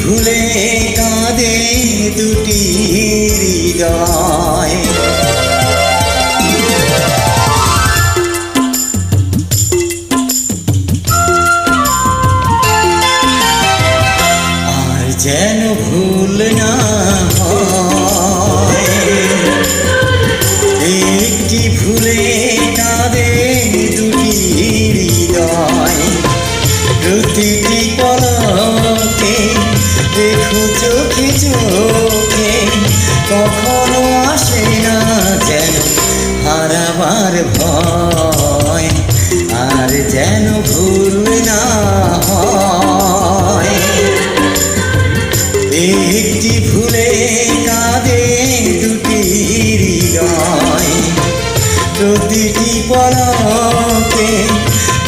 ভুলে কাঁদে দুটি হৃদয়। আর যেন ভুল না হয়, একটি ভুলে কাঁদে দুটি হৃদয়। প্রতিটি পলকে দেখো চোখে চোখে, কখনো আসে না যেন হারাবার ভয়। আর যেন ভুল না হয়, একটি ভুলে কাঁদে দুটি হৃদয়। প্রতিটি পলকে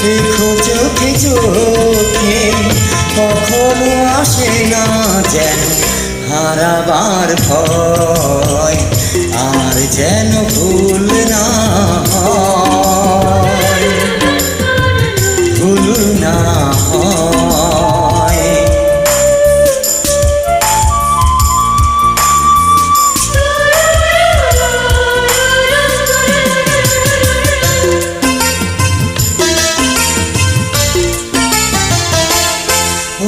দেখো চোখে চোখে, কখনো আসে না যেন হারাবার ভয়। আর যেন ভুল না হয়, ভুল না হয়।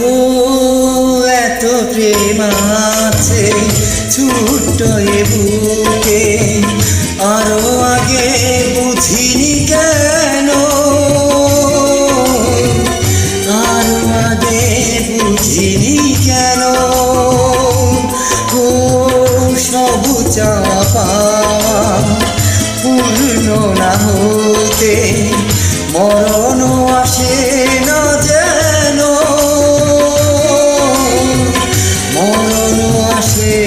ও এত প্রেম আছে ছোট্ট এ বুকে, আরো আগে বুঝিনি কেন, আরো আগে বুঝিনি কেন। ও সব চাপা পূর্ণ না হতে মরণ আসে না যেন, মরণ আসে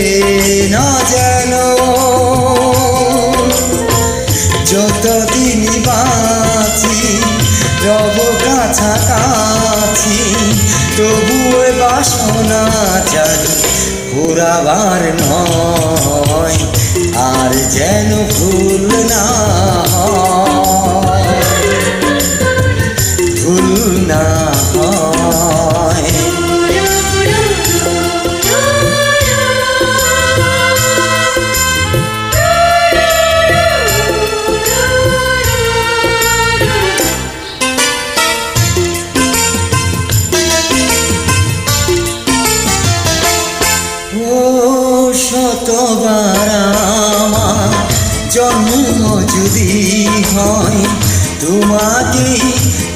না যেন। যতদিন বাঁচি রব কাছাকাছি, তবুও বাসনা জানি পুরাবার নয়। আর যেন ভুল না হয়, ভুল না হয়। ও শতবার আমার জন্ম যদি হয়, তোমাকে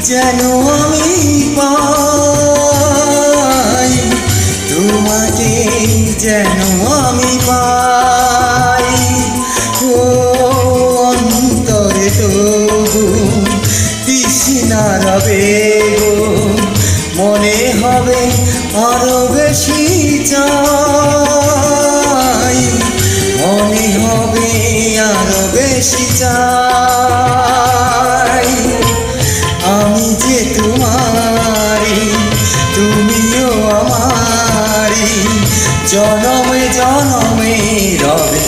যেন আমি পাই, তোমাকে যেন আমি পাই। ও অন্তরে তবু তৃষ্ণা রবে গো, মনে হবে আরো বেশি চাই, মনে হবে আরো বেশি চাই। আমি যে তোমারি, তুমিও আমারি, জনমে জনমে রবে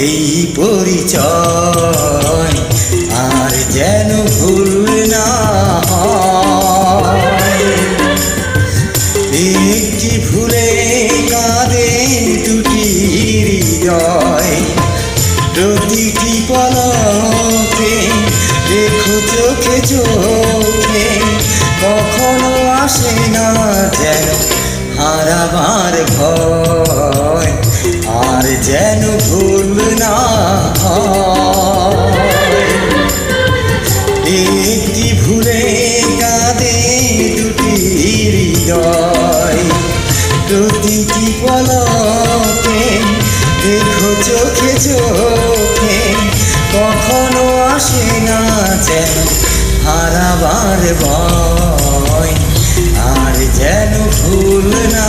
এই পরিচয়। আর যেন ভুল না হয়, একটি ভুলে কাঁদে দুটি হৃদয়। প্রতিটি পলকে দেখো চোখে চোখে, কখনো আসে না যেন হারাবার ভয়। আর যেন ভুল না হয়, একটি ভুলে কাঁদে দুটি হৃদয়। প্রতিটি পলকে দেখো চোখে চোখে, কখনো আসে না যেন হারাবার ভয়। আর যেন ভুল না